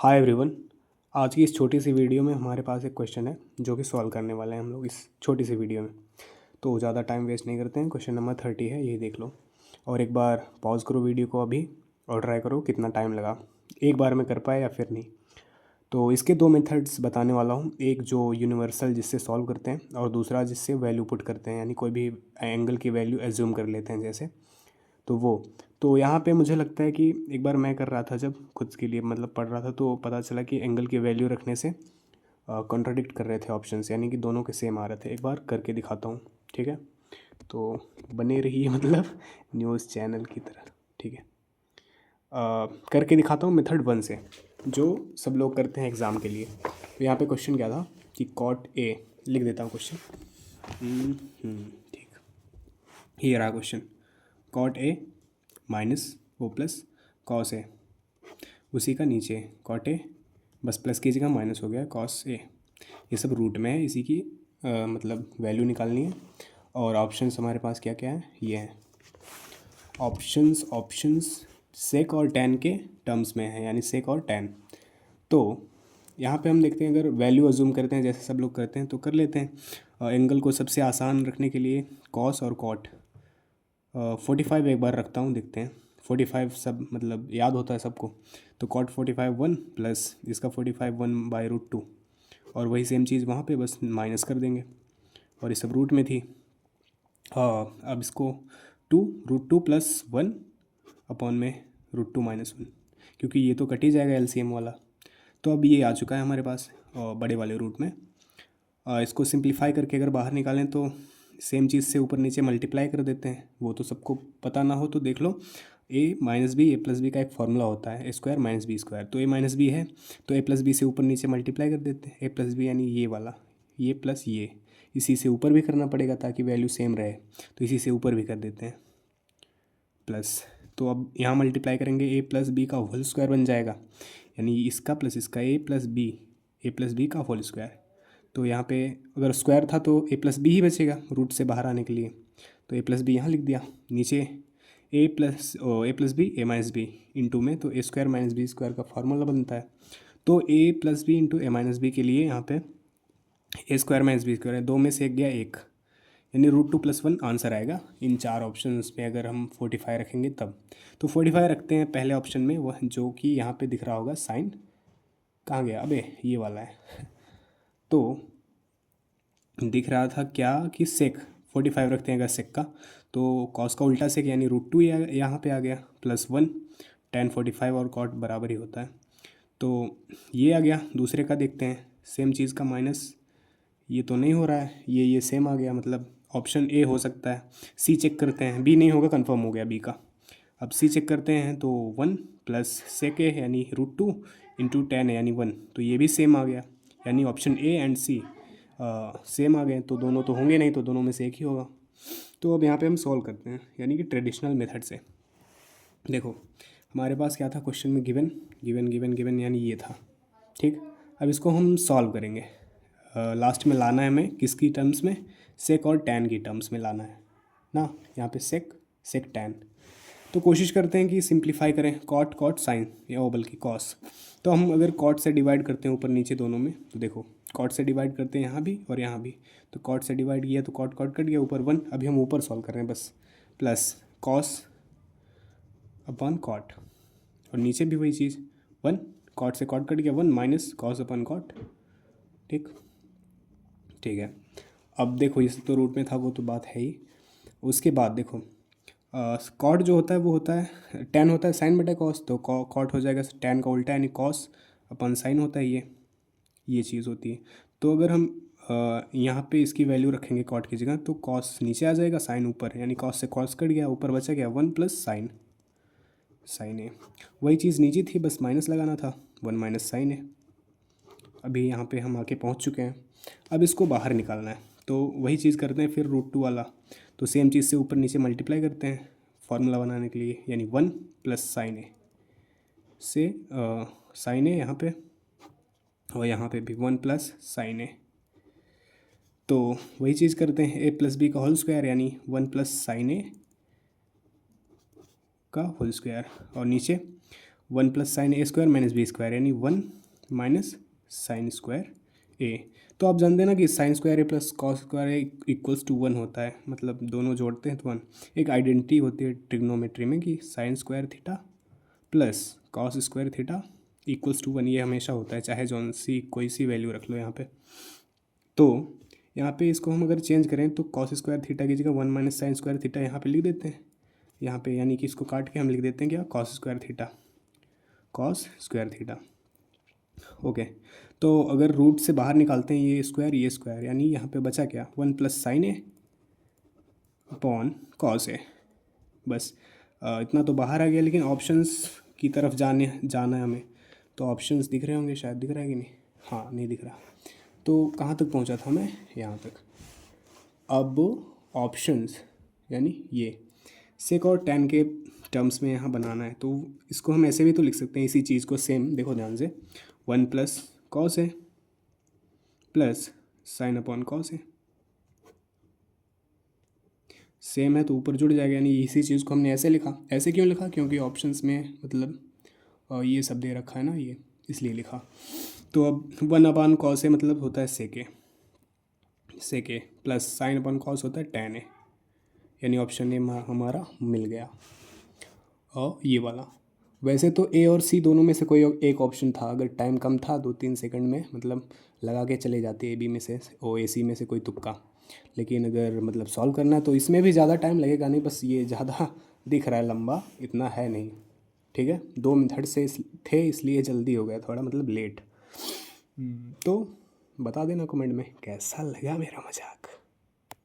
Hi everyone. आज की इस छोटी सी वीडियो में हमारे पास एक क्वेश्चन है जो कि सॉल्व करने वाले हैं हम लोग इस छोटी सी वीडियो में। तो ज़्यादा टाइम वेस्ट नहीं करते हैं। क्वेश्चन नंबर 30 है, यही देख लो और एक बार पॉज करो वीडियो को अभी और ट्राई करो कितना टाइम लगा, एक बार में कर पाए या फिर नहीं। तो इसके दो मेथड्स बताने वाला हूँ, एक जो यूनिवर्सल जिससे सॉल्व करते हैं और दूसरा जिससे वैल्यू पुट करते हैं, यानी कोई भी एंगल की वैल्यू एज्यूम कर लेते हैं जैसे। तो वो तो यहाँ पे मुझे लगता है कि एक बार मैं कर रहा था जब खुद के लिए मतलब पढ़ रहा था तो पता चला कि एंगल की वैल्यू रखने से कॉन्ट्राडिक्ट कर रहे थे ऑप्शंस, यानी कि दोनों के सेम आ रहे थे। एक बार करके दिखाता हूँ, ठीक है? तो बने रहिए मतलब न्यूज़ चैनल की तरह, ठीक है? करके दिखाता हूँ मेथड 1 से, जो सब लोग करते हैं एग्ज़ाम के लिए। तो यहाँ पे क्वेश्चन क्या था कि कॉट ए, लिख देता हूँ क्वेश्चन। ठीक, ये रहा question. Cot A minus O plus cos A, उसी का नीचे कॉट ए, बस प्लस की जगह माइनस हो गया कॉस ए। ये सब रूट में है, इसी की मतलब वैल्यू निकालनी है। और ऑप्शंस हमारे पास क्या क्या है, ये है ऑप्शंस सेक और टैन के टर्म्स में है, यानी सेक और टैन। तो यहाँ पे हम देखते हैं, अगर वैल्यू अज्यूम करते हैं जैसे सब लोग करते हैं तो कर लेते हैं। एंगल को सबसे आसान रखने के लिए कॉस और कॉट 45 एक बार रखता हूँ, देखते हैं 45 सब मतलब याद होता है सबको। तो कॉट 45 1 प्लस इसका 45 1/√2, और वही सेम चीज़ वहाँ पे बस माइनस कर देंगे, और ये सब रूट में थी। अब इसको 2√2 + 1 अपॉन में √2 - 1, क्योंकि ये तो कट ही जाएगा एलसीएम वाला। तो अब ये आ चुका है हमारे पास बड़े वाले रूट में। इसको सिंप्लीफाई करके अगर बाहर निकालें तो सेम चीज़ से ऊपर नीचे मल्टीप्लाई कर देते हैं। वो तो सबको पता ना हो तो देख लो, ए माइनस बी ए प्लस बी का एक फॉर्मूला होता है, ए स्क्वायर माइनस बी स्क्वायर। तो ए माइनस बी है तो ए प्लस बी से ऊपर नीचे मल्टीप्लाई कर देते हैं। ए प्लस बी यानी ये वाला, ये प्लस ये, इसी से ऊपर भी करना पड़ेगा ताकि वैल्यू सेम रहे, तो इसी से ऊपर भी कर देते हैं प्लस। तो अब यहाँ मल्टीप्लाई करेंगे, ए प्लस बी का होल स्क्वायर बन जाएगा, यानी इसका प्लस इसका ए प्लस बी का होल स्क्वायर। तो यहाँ पे अगर स्क्वायर था तो ए प्लस बी ही बचेगा रूट से बाहर आने के लिए, तो ए प्लस बी यहाँ लिख दिया। नीचे ए प्लस बी ए माइनस बी इंटू में, तो ए स्क्वायर माइनस बी स्क्वायर का फार्मूला बनता है। तो ए प्लस बी इंटू ए माइनस बी के लिए यहाँ पे ए स्क्वायर माइनस बी स्क्वायर है, दो में से एक गया एक, यानी √2 + 1 आंसर आएगा इन चार ऑप्शंस में। अगर हम 45 रखेंगे तब, तो 45 रखते हैं पहले ऑप्शन में, वह जो कि यहाँ पे दिख रहा होगा साइन, कहाँ गया अबे, ये वाला है। तो दिख रहा था क्या कि सेक 45 रखते हैं अगर सेक का, तो कॉस का उल्टा सेक यानी √2 यहाँ पे आ गया +1, tan 45 और कॉट बराबर ही होता है। तो ये आ गया। दूसरे का देखते हैं, सेम चीज़ का माइनस, ये तो नहीं हो रहा है, ये सेम आ गया, मतलब ऑप्शन ए हो सकता है। सी चेक करते हैं, बी नहीं होगा, कंफर्म हो गया बी का। अब सी चेक करते हैं तो 1 प्लस सेक ए यानी √2 इंटू tan है यानी 1, तो ये भी सेम आ गया, यानी option A and C same आ गए। तो दोनों तो होंगे नहीं, तो दोनों में से एक ही होगा। तो अब यहाँ पे हम सॉल्व करते हैं, यानी कि ट्रेडिशनल मेथड से। देखो हमारे पास क्या था क्वेश्चन में, गिवन गिवन गिवन गिवन यानी ये था, ठीक। अब इसको हम सॉल्व करेंगे। लास्ट में लाना है हमें किसकी टर्म्स में, सेक और टैन की टर्म्स में लाना है ना। यहाँ पे सेक सेक टैन, तो कोशिश करते हैं कि सिंप्लीफाई करें, कॉट कॉट साइन या बल्कि कॉस। तो हम अगर कॉट से डिवाइड करते हैं ऊपर नीचे दोनों में, तो देखो कॉट से डिवाइड करते हैं यहाँ भी और यहाँ भी, तो कॉट से डिवाइड किया तो कॉट कॉट कट गया, ऊपर 1। अभी हम ऊपर सॉल्व कर रहे हैं बस, प्लस कॉस अपॉन कॉट, और नीचे भी वही चीज़ 1, कॉट से कॉट कट गया 1 माइनस कॉस अपॉन कॉट, ठीक ठीक है। अब देखो इस तो रूट में था, वो तो बात है ही। उसके बाद देखो कॉट जो होता है वो होता है टैन होता है साइन बटा कॉस, तो कॉट हो जाएगा टैन का उल्टा यानी कॉस अपन साइन होता है, ये चीज़ होती है। तो अगर हम यहाँ पे इसकी वैल्यू रखेंगे कॉट की जगह, तो कॉस नीचे आ जाएगा, साइन ऊपर, यानी कॉस से कॉस कट गया, ऊपर बचा गया 1 प्लस साइन साइन ए। वही चीज़ नीचे थी, बस माइनस लगाना था, 1 माइनस साइन ए। अभी यहाँ पे हम आके पहुँच चुके हैं। अब इसको बाहर निकालना है, तो वही चीज़ करते हैं फिर √2 वाला। तो सेम चीज़ से ऊपर नीचे मल्टीप्लाई करते हैं फार्मूला बनाने के लिए, यानी 1 प्लस साइन ए से साइन ए यहाँ पे, और यहाँ पे भी 1 प्लस साइन ए। तो वही चीज़ करते हैं, ए प्लस बी का होल स्क्वायर यानी 1 प्लस साइन ए का होल स्क्वायर, और नीचे 1 + sin a² - b² यानी 1 - sin² a। तो आप जानते हैं ना कि sin² a + cos² a = 1 होता है, मतलब दोनों जोड़ते हैं तो 1। एक आइडेंटिटी होती है ट्रिग्नोमेट्री में कि sin² + cos² = 1, ये हमेशा होता है, चाहे जौन सी कोई सी वैल्यू रख लो यहाँ पे। तो यहाँ पे इसको हम अगर चेंज करें तो cos² की जगह 1 - sin² यहाँ पे लिख देते हैं, यहाँ पे, यानी कि इसको काट के हम लिख देते हैं क्या, cos²। ओके। तो अगर रूट से बाहर निकालते हैं ये स्क्वायर, यानी यहाँ पे बचा क्या, 1 + sin a/cos a। बस इतना तो बाहर आ गया, लेकिन ऑप्शंस की तरफ जाना है हमें। तो ऑप्शंस दिख रहे होंगे शायद, दिख रहा है कि नहीं, हाँ नहीं दिख रहा। तो कहाँ तक पहुँचा था मैं, यहाँ तक। अब ऑप्शंस यानी ये सेक और टैन के टर्म्स में यहाँ बनाना है, तो इसको हम ऐसे भी तो लिख सकते हैं इसी चीज़ को, सेम देखो ध्यान से, 1 + cos a + sin/cos a। Same है तो ऊपर जुड़ जाएगा, यानी इसी चीज़ को हमने ऐसे लिखा। ऐसे क्यों लिखा, क्योंकि ऑप्शंस में मतलब ये सब दे रखा है ना, ये इसलिए लिखा। तो अब 1/cos a मतलब होता है सेक a + sin/cos होता है tan a, यानी ऑप्शन ए हमारा मिल गया। और ये वाला, वैसे तो ए और सी दोनों में से कोई एक ऑप्शन था, अगर टाइम कम था 2-3 सेकंड में मतलब लगा के चले जाते ए बी में से और ए सी में से कोई तुक्का। लेकिन अगर मतलब सॉल्व करना है तो इसमें भी ज़्यादा टाइम लगेगा नहीं, बस ये ज़्यादा दिख रहा है लंबा, इतना है नहीं। ठीक है, 2 मेथड से थे इसलिए जल्दी हो गया थोड़ा, मतलब लेट। तो बता देना कमेंट में कैसा लगा मेरा मजाक।